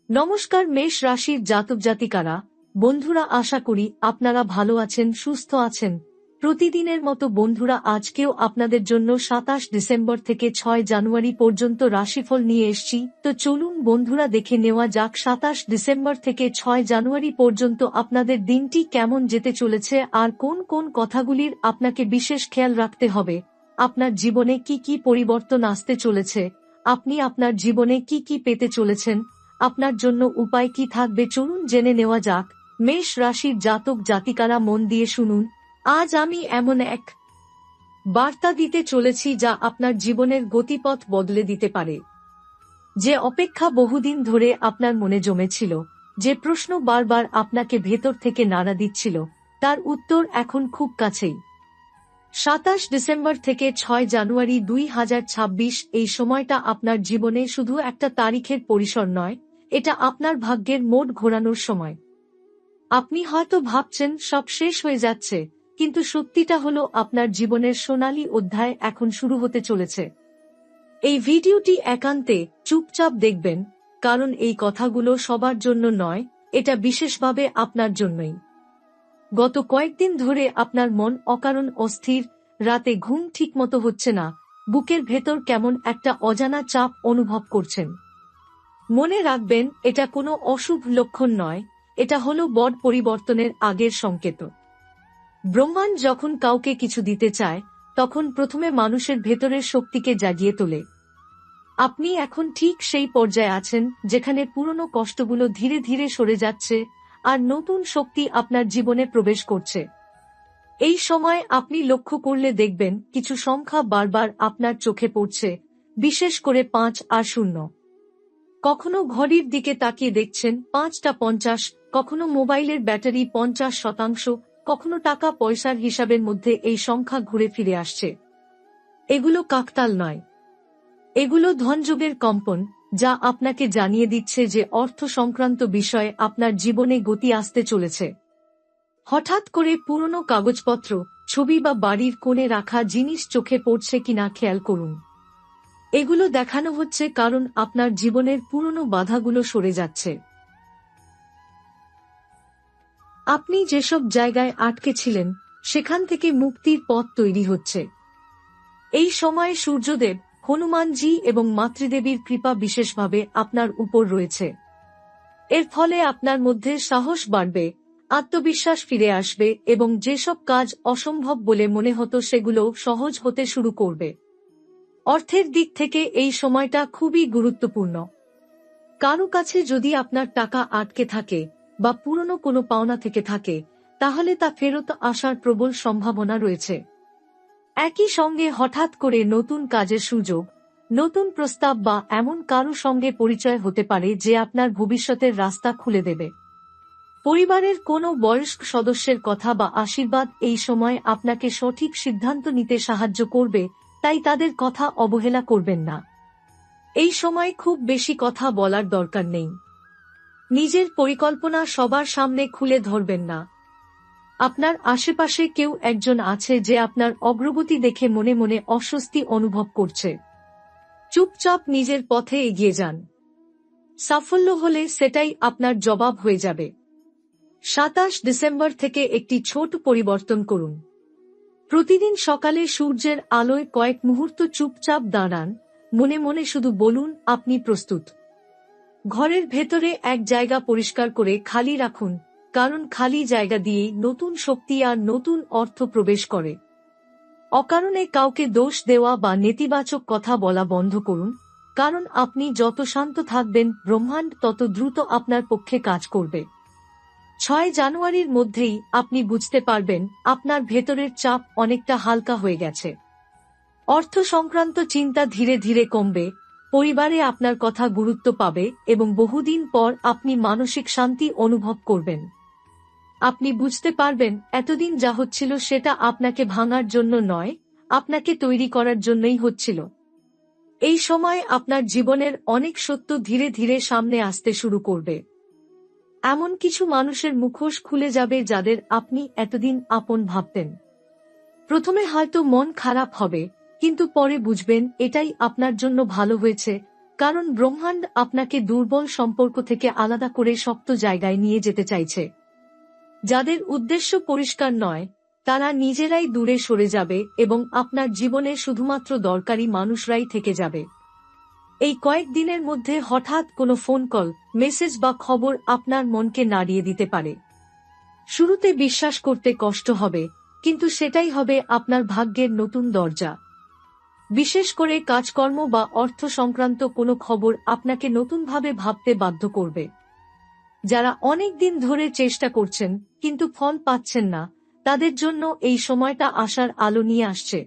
নমস্কার মেষ রাশির জাতক জাতিকারা, বন্ধুরা, আশা করি আপনারা ভালো আছেন, সুস্থ আছেন। প্রতিদিনের মতো বন্ধুরা, আজকেও আপনাদের জন্য 27 ডিসেম্বর থেকে 6 জানুয়ারি পর্যন্ত রাশিফল নিয়ে এসেছি। তো চলুন বন্ধুরা, দেখে নেওয়া যাক 27 ডিসেম্বর থেকে 6 জানুয়ারি পর্যন্ত আপনাদের দিনটি কেমন যেতে চলেছে আর কোন কোন কথাগুলির আপনাকে বিশেষ খেয়াল রাখতে হবে। আপনার জীবনে কি কি পরিবর্তন আসতে চলেছে, আপনি আপনার জীবনে কি কি পেতে চলেছেন, আপনার জন্য উপায় কি থাকবে, চলুন জেনে নেওয়া যাক। মেষ রাশির জাতক জাতিকারা, মন দিয়ে শুনুন। আজ আমি এমন এক বার্তা দিতে চলেছি যা আপনার জীবনের গতিপথ বদলে দিতে পারে। যে অপেক্ষা বহুদিন ধরে আপনার মনে জমেছিল, যে প্রশ্ন বারবার আপনাকে ভেতর থেকে নাড়া দিচ্ছিল, তার উত্তর এখন খুব কাছেই। 27 ডিসেম্বর থেকে 6 জানুয়ারি 2026 এই সময়টা আপনার জীবনে শুধু একটা তারিখের পরিসর নয়, এটা আপনার ভাগ্যের মোড় ঘোরানোর সময়। আপনি হয়তো ভাবছেন সব শেষ হয়ে যাচ্ছে, কিন্তু সত্যিটা হলো আপনার জীবনের সোনালী অধ্যায় এখন শুরু হতে চলেছে। এই ভিডিওটি একান্তে চুপচাপ দেখবেন, কারণ এই কথাগুলো সবার জন্য নয়, এটা বিশেষভাবে আপনার জন্যই। গত কয়েকদিন ধরে আপনার মন অকারণ অস্থির, রাতে ঘুম ঠিকমতো হচ্ছে না, বুকের ভেতর কেমন একটা অজানা চাপ অনুভব করছেন। মনে রাখবেন, এটা কোনো অশুভ লক্ষণ নয়, এটা হলো বড় পরিবর্তনের আগের সংকেত। ব্রহ্মাণ্ড যখন কাউকে কিছু দিতে চায়, তখন প্রথমে মানুষের ভেতরের শক্তিকে জাগিয়ে তোলে। আপনি এখন ঠিক সেই পর্যায়ে আছেন যেখানে পুরনো কষ্টগুলো ধীরে ধীরে সরে যাচ্ছে আর নতুন শক্তি আপনার জীবনে প্রবেশ করছে। এই সময় আপনি লক্ষ্য করলে দেখবেন কিছু সংখ্যা বারবার আপনার চোখে পড়ছে, বিশেষ করে 5 আর 0। কখনো ঘড়ির দিকে তাকিয়ে দেখছেন 5টা 50, কখনো মোবাইলের ব্যাটারি 50%, কখনো টাকা পয়সার হিসাবের মধ্যে এই সংখ্যা ঘুরে ফিরে আসছে। এগুলো কাকতাল নয়, এগুলো ধনযোগের কম্পন, যা আপনাকে জানিয়ে দিচ্ছে যে অর্থ সংক্রান্ত বিষয়ে আপনার জীবনে গতি আসতে চলেছে। হঠাৎ করে পুরনো কাগজপত্র, ছবি বা বাড়ির কোণে রাখা জিনিস চোখে পড়ছে কিনা খেয়াল করুন। এগুলো দেখানো হচ্ছে কারণ আপনার জীবনের পুরনো বাধাগুলো সরে যাচ্ছে। আপনি যেসব জায়গায় আটকে ছিলেন, সেখান থেকে মুক্তির পথ তৈরি হচ্ছে। এই সময়ে সূর্যদেব, হনুমানজি এবং মাতৃদেবীর কৃপা বিশেষভাবে আপনার উপর রয়েছে। এর ফলে আপনার মধ্যে সাহস বাড়বে, আত্মবিশ্বাস ফিরে আসবে এবং যেসব কাজ অসম্ভব বলে মনে হতো সেগুলো সহজ হতে শুরু করবে। অর্থের দিক থেকে এই সময়টা খুবই গুরুত্বপূর্ণ। কারো কাছে যদি আপনার টাকা আটকে থাকে বা পুরনো কোনো পাওনা থেকে থাকে, তাহলে তা ফেরত আসার প্রবল সম্ভাবনা রয়েছে। একই সঙ্গে হঠাৎ করে নতুন কাজের সুযোগ, নতুন প্রস্তাব বা এমন কারো সঙ্গে পরিচয় হতে পারে যে আপনার ভবিষ্যতের রাস্তা খুলে দেবে। পরিবারের কোনো বয়স্ক সদস্যের কথা বা আশীর্বাদ এই সময় আপনাকে সঠিক সিদ্ধান্ত নিতে সাহায্য করবে, তাই তাদের কথা অবহেলা করবেন না। এই সময় খুব বেশি কথা বলার দরকার নেই। নিজের পরিকল্পনা সবার সামনে খুলে ধরবেন না। আপনার আশেপাশে কেউ একজন আছে যে আপনার অগ্রগতি দেখে মনে মনে অস্বস্তি অনুভব করছে। চুপচাপ নিজের পথে এগিয়ে যান। সাফল্য হলে সেটাই আপনার জবাব হয়ে যাবে। 27 ডিসেম্বর থেকে একটি ছোট পরিবর্তন করুন। প্রতিদিন সকালে সূর্যের আলোয় কয়েক মুহূর্ত চুপচাপ দাঁড়ান, মনে মনে শুধু বলুন আপনি প্রস্তুত। ঘরের ভেতরে এক জায়গা পরিষ্কার করে খালি রাখুন, কারণ খালি জায়গা দিয়েই নতুন শক্তি আর নতুন অর্থ প্রবেশ করে। অকারণে কাউকে দোষ দেওয়া বা নেতিবাচক কথা বলা বন্ধ করুন, কারণ আপনি যত শান্ত থাকবেন, ব্রহ্মাণ্ড তত দ্রুত আপনার পক্ষে কাজ করবে। 6 জানুয়ারির মধ্যেই আপনি বুঝতে পারবেন আপনার ভেতরের চাপ অনেকটা হালকা হয়ে গেছে। অর্থ সংক্রান্ত চিন্তা ধীরে ধীরে কমবে, পরিবারে আপনার কথা গুরুত্ব পাবে এবং বহুদিন পর আপনি মানসিক শান্তি অনুভব করবেন। আপনি বুঝতে পারবেন এতদিন যা হচ্ছিল সেটা আপনাকে ভাঙার জন্য নয়, আপনাকে তৈরি করার জন্যই হচ্ছিল। এই সময় আপনার জীবনের অনেক সত্য ধীরে ধীরে সামনে আসতে শুরু করবে। এমন কিছু মানুষের মুখোশ খুলে যাবে যাদের আপনি এতদিন আপন ভাবতেন। প্রথমে হয়তো মন খারাপ হবে, কিন্তু পরে বুঝবেন এটাই আপনার জন্য ভালো হয়েছে, কারণ ব্রহ্মাণ্ড আপনাকে দুর্বল সম্পর্ক থেকে আলাদা করে শক্ত জায়গায় নিয়ে যেতে চাইছে। যাদের উদ্দেশ্য পরিষ্কার নয়, তারা নিজেরাই দূরে সরে যাবে এবং আপনার জীবনে শুধুমাত্র দরকারি মানুষরাই থেকে যাবে। এই কয়েকদিনের মধ্যে হঠাৎ কোনো ফোন কল, মেসেজ বা খবর আপনার মনকে নাড়িয়ে দিতে পারে। শুরুতে বিশ্বাস করতে কষ্ট হবে, কিন্তু সেটাই হবে আপনার ভাগ্যের নতুন দরজা। বিশেষ করে কাজকর্ম বা অর্থ সংক্রান্ত কোনো খবর আপনাকে নতুনভাবে ভাবতে বাধ্য করবে। যারা অনেক দিন ধরে চেষ্টা করছেন কিন্তু ফল পাচ্ছেন না, তাদের জন্য এই সময়টা আশার আলো নিয়ে আসছে।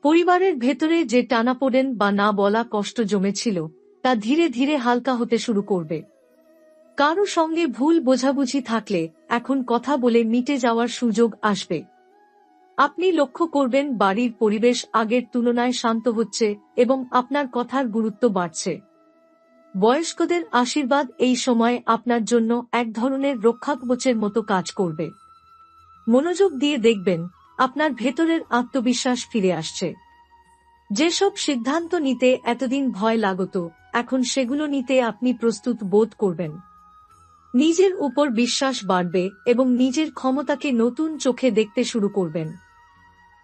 পরিবারের ভেতরে যে টানাপোড়েন বা না বলা কষ্ট জমেছিল, তা ধীরে ধীরে হালকা হতে শুরু করবে। কারো সঙ্গে ভুল বোঝাবুঝি থাকলে এখন কথা বলে মিটে যাওয়ার সুযোগ আসবে। আপনি লক্ষ্য করবেন বাড়ির পরিবেশ আগের তুলনায় শান্ত হচ্ছে এবং আপনার কথার গুরুত্ব বাড়ছে। বয়স্কদের আশীর্বাদ এই সময় আপনার জন্য এক ধরনের রক্ষাকবচের মতো কাজ করবে। মনোযোগ দিয়ে দেখবেন আপনার ভেতরের আত্মবিশ্বাস ফিরে আসছে। যেসব সিদ্ধান্ত নিতে এতদিন ভয় লাগত, এখন সেগুলো নিতে আপনি প্রস্তুত বোধ করবেন। নিজের উপর বিশ্বাস বাড়বে এবং নিজের ক্ষমতাকে নতুন চোখে দেখতে শুরু করবেন।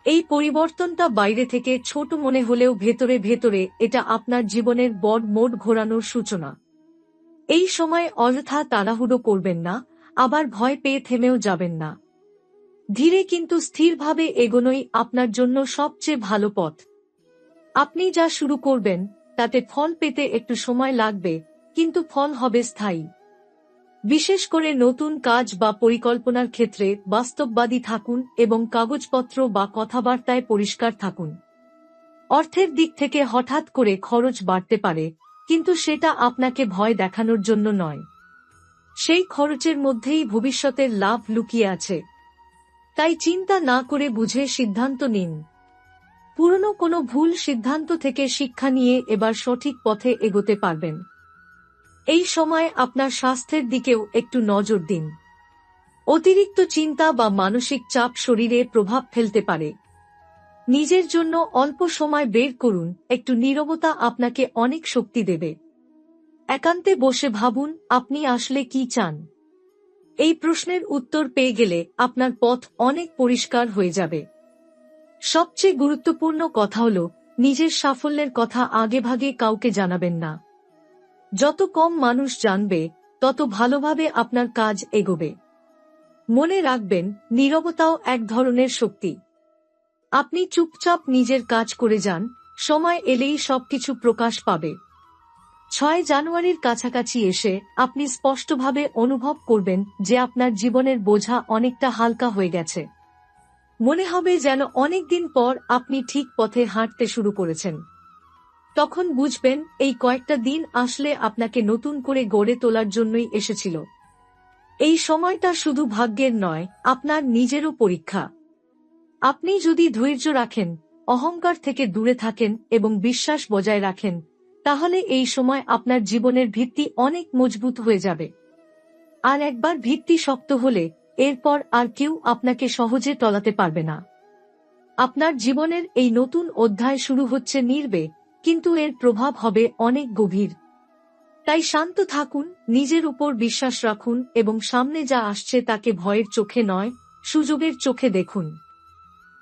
এই পরিবর্তনটা বাইরে থেকে ছোট মনে হলেও ভেতরে ভেতরে এটা আপনার জীবনের বড় মোড় ঘোরানোর সূচনা। এই সময় অযথা তাড়াহুড়ো করবেন না, আবার ভয় পেয়ে থেমেও যাবেন না। ধীরে কিন্তু স্থিরভাবে এগোনোই আপনার জন্য সবচেয়ে ভালো পথ। আপনি যা শুরু করবেন তাতে ফল পেতে একটু সময় লাগবে, কিন্তু ফল হবে স্থায়ী। বিশেষ করে নতুন কাজ বা পরিকল্পনার ক্ষেত্রে বাস্তববাদী থাকুন এবং কাগজপত্র বা কথাবার্তায় পরিষ্কার থাকুন। অর্থের দিক থেকে হঠাৎ করে খরচ বাড়তে পারে, কিন্তু সেটা আপনাকে ভয় দেখানোর জন্য নয়। সেই খরচের মধ্যেই ভবিষ্যতের লাভ লুকিয়ে আছে। তাই চিন্তা না করে বুঝে সিদ্ধান্ত নিন। পুরনো কোনো ভুল সিদ্ধান্ত থেকে শিক্ষা নিয়ে এবার সঠিক পথে এগোতে পারবেন। এই সময় আপনার স্বাস্থ্যের দিকেও একটু নজর দিন। অতিরিক্ত চিন্তা বা মানসিক চাপ শরীরে প্রভাব ফেলতে পারে। নিজের জন্য অল্প সময় বের করুন, একটু নীরবতা আপনাকে অনেক শক্তি দেবে। একান্তে বসে ভাবুন আপনি আসলে কি চান। এই প্রশ্নের উত্তর পেয়ে গেলে আপনার পথ অনেক পরিষ্কার হয়ে যাবে। সবচেয়ে গুরুত্বপূর্ণ কথা হল, নিজের সাফল্যের কথা আগেভাগে কাউকে জানাবেন না। যত কম মানুষ জানবে, তত ভালোভাবে আপনার কাজ এগোবে। মনে রাখবেন, নীরবতাও এক ধরনের শক্তি। আপনি চুপচাপ নিজের কাজ করে যান, সময় এলেই সবকিছু প্রকাশ পাবে। 6 জানুয়ারির কাছাকাছি এসে আপনি স্পষ্টভাবে অনুভব করবেন যে আপনার জীবনের বোঝা অনেকটা হালকা হয়ে গেছে। মনে হবে যেন অনেকদিন পর আপনি ঠিক পথে হাঁটতে শুরু করেছেন। তখন বুঝবেন এই কয়েকটা দিন আসলে আপনাকে নতুন করে গড়ে তোলার জন্যই এসেছিল। এই সময়টা শুধু ভাগ্যের নয়, আপনার নিজেরও পরীক্ষা। আপনি যদি ধৈর্য রাখেন, অহংকার থেকে দূরে থাকেন এবং বিশ্বাস বজায় রাখেন, তাহলে এই সময় আপনার জীবনের ভিত্তি অনেক মজবুত হয়ে যাবে। আর একবার ভিত্তি শক্ত হলে এরপর আর কেউ আপনাকে সহজে টলাতে পারবে না। আপনার জীবনের এই নতুন অধ্যায় শুরু হচ্ছে নীরবে, কিন্তু এর প্রভাব হবে অনেক গভীর। তাই শান্ত থাকুন, নিজের উপর বিশ্বাস রাখুন এবং সামনে যা আসছে তাকে ভয়ের চোখে নয়, সুযোগের চোখে দেখুন।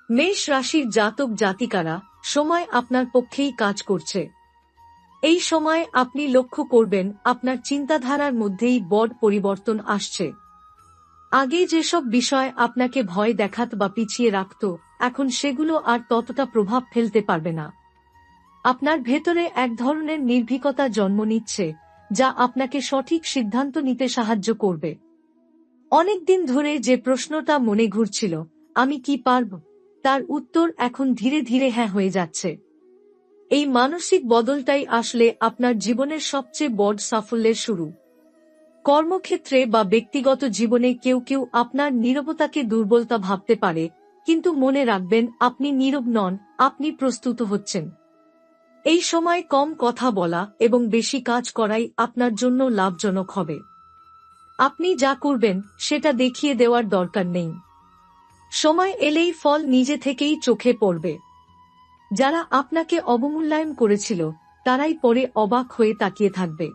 মেষ রাশির জাতক জাতিকারা, সময় আপনার পক্ষেই কাজ করছে। এই সময় আপনি লক্ষ্য করবেন আপনার চিন্তাধারার মধ্যেই বড় পরিবর্তন আসছে। আগে যেসব বিষয় আপনাকে ভয় দেখাত বা পিছিয়ে রাখত, এখন সেগুলো আর ততটা প্রভাব ফেলতে পারবে না। আপনার ভেতরে এক ধরনের নির্ভীকতা জন্ম নিচ্ছে, যা আপনাকে সঠিক সিদ্ধান্ত নিতে সাহায্য করবে। অনেকদিন ধরে যে প্রশ্নটা মনে ঘুরছিল, আমি কি পারব, তার উত্তর এখন ধীরে ধীরে হ্যাঁ হয়ে যাচ্ছে। এই মানসিক বদলটাই আসলে আপনার জীবনের সবচেয়ে বড় সাফল্যের শুরু। কর্মক্ষেত্রে বা ব্যক্তিগত জীবনে কেউ কেউ আপনার নীরবতাকে দুর্বলতা ভাবতে পারে, কিন্তু মনে রাখবেন আপনি নীরব নন, আপনি প্রস্তুত হচ্ছেন। এই সময় কম কথা বলা এবং বেশি কাজ করাই আপনার জন্য লাভজনক হবে। আপনি যা করবেন সেটা দেখিয়ে দেওয়ার দরকার নেই। সময় এলেই ফল নিজে থেকেই চোখে পড়বে। যারা আপনাকে অবমূল্যায়ন করেছিল, তারাই পরে অবাক হয়ে তাকিয়ে থাকবে।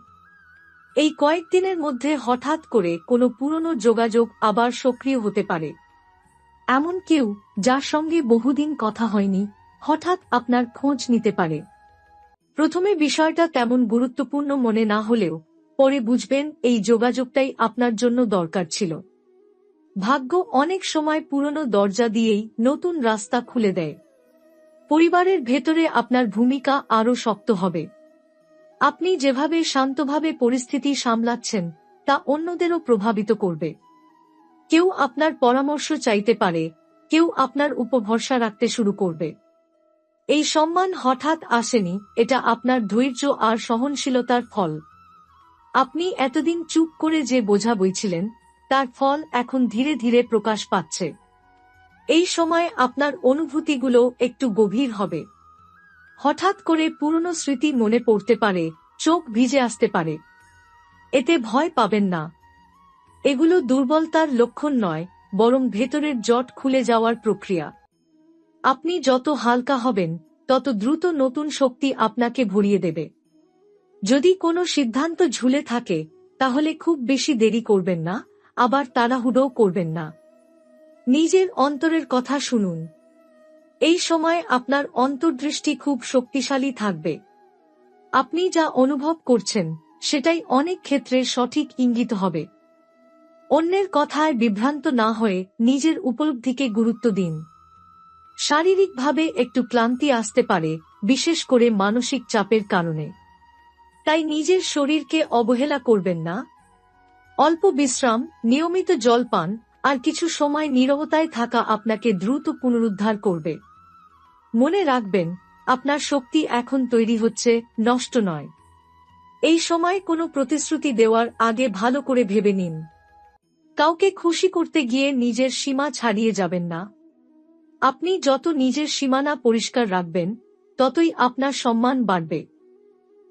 এই কয়েকদিনের মধ্যে হঠাৎ করে কোনো পুরনো যোগাযোগ আবার সক্রিয় হতে পারে। এমন কেউ যার সঙ্গে বহুদিন কথা হয়নি হঠাৎ আপনার খোঁজ নিতে পারে। প্রথমে বিষয়টা তেমন গুরুত্বপূর্ণ মনে না হলেও পরে বুঝবেন এই যোগাযোগটাই আপনার জন্য দরকার ছিল। ভাগ্য অনেক সময় পুরনো দরজা দিয়েই নতুন রাস্তা খুলে দেয়। পরিবারের ভেতরে আপনার ভূমিকা আরও শক্ত হবে। আপনি যেভাবে শান্তভাবে পরিস্থিতি সামলাচ্ছেন তা অন্যদেরও প্রভাবিত করবে। কেউ আপনার পরামর্শ চাইতে পারে, কেউ আপনার উপর ভরসা রাখতে শুরু করবে। এই সম্মান হঠাৎ আসেনি, এটা আপনার ধৈর্য আর সহনশীলতার ফল। আপনি এতদিন চুপ করে যে বোঝা বইছিলেন তার ফল এখন ধীরে ধীরে প্রকাশ পাচ্ছে। এই সময় আপনার অনুভূতিগুলো একটু গভীর হবে। হঠাৎ করে পুরনো স্মৃতি মনে পড়তে পারে, চোখ ভিজে আসতে পারে। এতে ভয় পাবেন না। এগুলো দুর্বলতার লক্ষণ নয়, বরং ভেতরের জট খুলে যাওয়ার প্রক্রিয়া। আপনি যত হালকা হবেন তত দ্রুত নতুন শক্তি আপনাকে ভরিয়ে দেবে। যদি কোনো সিদ্ধান্ত ঝুলে থাকে তাহলে খুব বেশি দেরি করবেন না, আবার তাড়াহুড়োও করবেন না। নিজের অন্তরের কথা শুনুন। এই সময় আপনার অন্তর্দৃষ্টি খুব শক্তিশালী থাকবে। আপনি যা অনুভব করছেন সেটাই অনেক ক্ষেত্রে সঠিক ইঙ্গিত হবে। অন্যের কথায় বিভ্রান্ত না হয়ে নিজের উপলব্ধিকে গুরুত্ব দিন। শারীরিকভাবে একটু ক্লান্তি আসতে পারে, বিশেষ করে মানসিক চাপের কারণে। তাই নিজের শরীরকে অবহেলা করবেন না। অল্প বিশ্রাম, নিয়মিত জল পান আর কিছু সময় নীরবতায় থাকা আপনাকে দ্রুত পুনরুদ্ধার করবে। মনে রাখবেন, আপনার শক্তি এখন তৈরি হচ্ছে, নষ্ট নয়। এই সময় কোনো প্রতিশ্রুতি দেওয়ার আগে ভালো করে ভেবে নিন। কাউকে খুশি করতে গিয়ে নিজের সীমা ছাড়িয়ে যাবেন না। আপনি যত নিজের সীমানা পরিষ্কার রাখবেন ততই আপনার সম্মান বাড়বে।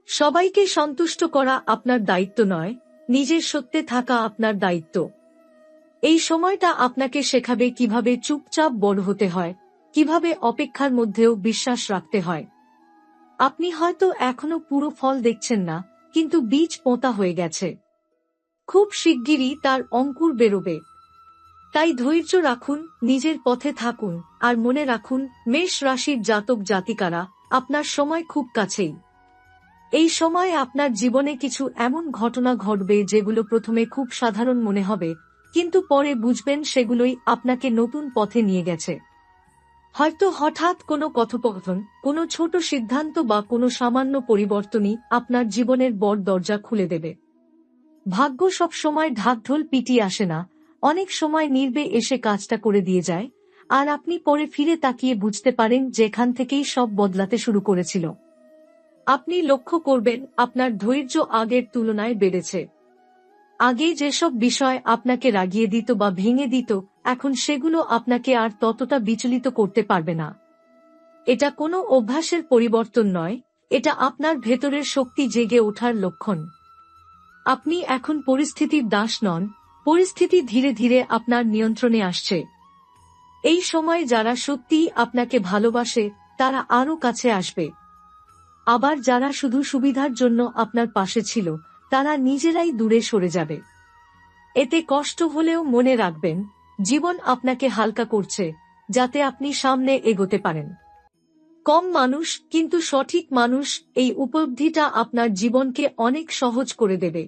সবাইকে সন্তুষ্ট করা আপনার দায়িত্ব নয়, নিজের সত্যে থাকা আপনার দায়িত্ব। এই সময়টা আপনাকে শেখাবে কিভাবে চুপচাপ বড় হতে হয়, কিভাবে অপেক্ষার মধ্যেও বিশ্বাস রাখতে হয়। আপনি হয়তো এখনো পুরো ফল দেখছেন না, কিন্তু বীজ পোঁতা হয়ে গেছে। খুব শিগগিরই তার অঙ্কুর বেরোবে। তাই ধৈর্য রাখুন, নিজের পথে থাকুন, আর মনে রাখুন, মেষ রাশির জাতক জাতিকারা, আপনার সময় খুব কাছেই। এই সময় আপনার জীবনে কিছু এমন ঘটনা ঘটবে যেগুলো প্রথমে খুব সাধারণ মনে হবে, কিন্তু পরে বুঝবেন সেগুলোই আপনাকে নতুন পথে নিয়ে গেছে। হয়তো হঠাৎ কোনো কথোপকথন, কোনো ছোট সিদ্ধান্ত বা কোনো সামান্য পরিবর্তনই আপনার জীবনের বড় দরজা খুলে দেবে। ভাগ্য সব সময় ঢাকঢোল পিটিয়ে আসে না, অনেক সময় নীরবে এসে কাজটা করে দিয়ে যায়, আর আপনি পরে ফিরে তাকিয়ে বুঝতে পারেন যেখান থেকেই সব বদলাতে শুরু করেছিল। আপনি লক্ষ্য করবেন আপনার ধৈর্য আগের তুলনায় বেড়েছে। আগে যেসব বিষয় আপনাকে রাগিয়ে দিত বা ভেঙে দিত, এখন সেগুলো আপনাকে আর ততটা বিচলিত করতে পারবে না। এটা কোনো অভ্যাসের পরিবর্তন নয়, এটা আপনার ভেতরের শক্তি জেগে ওঠার লক্ষণ। আপনি এখন পরিস্থিতির দাস নন, পরিস্থিতি ধীরে ধীরে আপনার নিয়ন্ত্রণে আসছে। এই সময় যারা সত্যিই আপনাকে ভালোবাসে তারা আরও কাছে আসবে। আবার যারা শুধু সুবিধার জন্য আপনার পাশে ছিল তারা নিজেরাই দূরে সরে যাবে। এতে কষ্ট হলেও মনে রাখবেন, জীবন আপনাকে হালকা করছে, যাতে আপনি সামনে এগোতে পারেন। কম মানুষ কিন্তু সঠিক মানুষ, এই উপলব্ধিটা আপনার জীবনকে অনেক সহজ করে দেবে।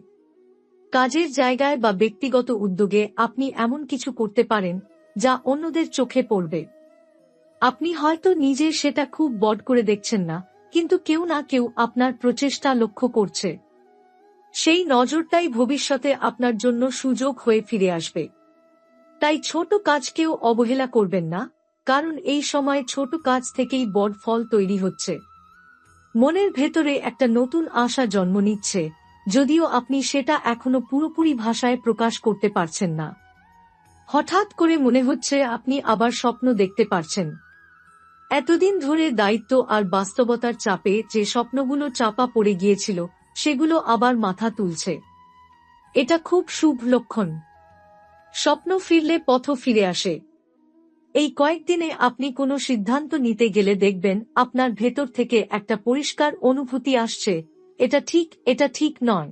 কাজের জায়গায় বা ব্যক্তিগত উদ্যোগে আপনি এমন কিছু করতে পারেন যা অন্যদের চোখে পড়বে। আপনি হয়তো নিজে সেটা খুব বড় করে দেখছেন না, কিন্তু কেউ না কেউ আপনার প্রচেষ্টা লক্ষ্য করছে। সেই নজরটাই ভবিষ্যতে আপনার জন্য সুযোগ হয়ে ফিরে আসবে। তাই ছোট কাজকেও অবহেলা করবেন না, কারণ এই সময় ছোট কাজ থেকেই বড় ফল তৈরি হচ্ছে। মনের ভেতরে একটা নতুন আশা জন্ম নিচ্ছে, যদিও আপনি সেটা এখনো পুরোপুরি ভাষায় প্রকাশ করতে পারছেন না। হঠাৎ করে মনে হচ্ছে আপনি আবার স্বপ্ন দেখতে পারছেন। এতদিন ধরে দায়িত্ব আর বাস্তবতার চাপে যে স্বপ্নগুলো চাপা পড়ে গিয়েছিল সেগুলো আবার মাথা তুলছে। এটা খুব শুভ লক্ষণ। স্বপ্ন ফিরলে পথও ফিরে আসে। এই কয়েকদিনে আপনি কোনো সিদ্ধান্ত নিতে গেলে দেখবেন আপনার ভেতর থেকে একটা পরিষ্কার অনুভূতি আসছে, এটা ঠিক নয়।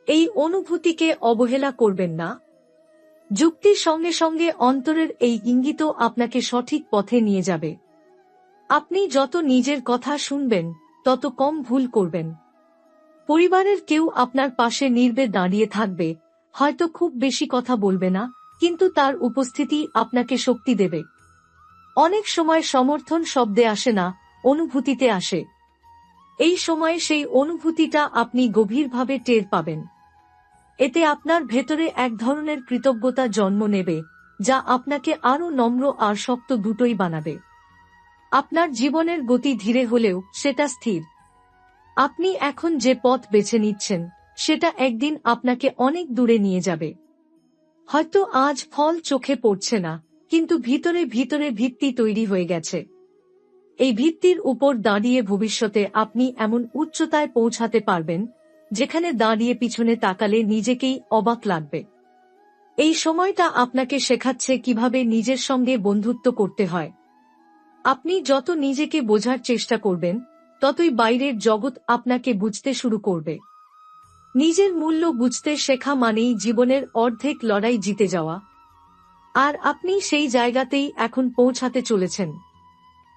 এই অনুভূতিকে অবহেলা করবেন না। যুক্তির সঙ্গে সঙ্গে অন্তরের এই ইঙ্গিতও আপনাকে সঠিক পথে নিয়ে যাবে। আপনি যত নিজের কথা শুনবেন, তত কম ভুল করবেন। পরিবারের কেউ আপনার পাশে নীরবে দাঁড়িয়ে থাকবে, হয়তো খুব বেশি কথা বলবে না, কিন্তু তার উপস্থিতি আপনাকে শক্তি দেবে। অনেক সময় সমর্থন শব্দে আসে না, অনুভূতিতে আসে। এই সময়ে সেই অনুভূতিটা আপনি গভীরভাবে টের পাবেন। এতে আপনার ভেতরে এক ধরনের কৃতজ্ঞতা জন্ম নেবে, যা আপনাকে আরও নম্র আর শক্ত দুটোই বানাবে। আপনার জীবনের গতি ধীরে হলেও সেটা স্থির। আপনি এখন যে পথ বেছে নিচ্ছেন, সেটা একদিন আপনাকে অনেক দূরে নিয়ে যাবে। হয়তো আজ ফল চোখে পড়ছে না, কিন্তু ভিতরে ভিতরে ভিত্তি তৈরি হয়ে গেছে। এই ভিত্তির উপর দাঁড়িয়ে ভবিষ্যতে আপনি এমন উচ্চতায় পৌঁছাতে পারবেন, যেখানে দাঁড়িয়ে পিছনে তাকালে নিজেকেই অবাক লাগবে। এই সময়টা আপনাকে শেখাচ্ছে কিভাবে নিজের সঙ্গে বন্ধুত্ব করতে হয়। আপনি যত নিজেকে বোঝার চেষ্টা করবেন, ততই বাইরের জগৎ আপনাকে বুঝতে শুরু করবে। নিজের মূল্য বুঝতে শেখা মানেই জীবনের অর্ধেক লড়াই জিতে যাওয়া। আর আপনি সেই জায়গাতেই এখন পৌঁছাতে চলেছেন।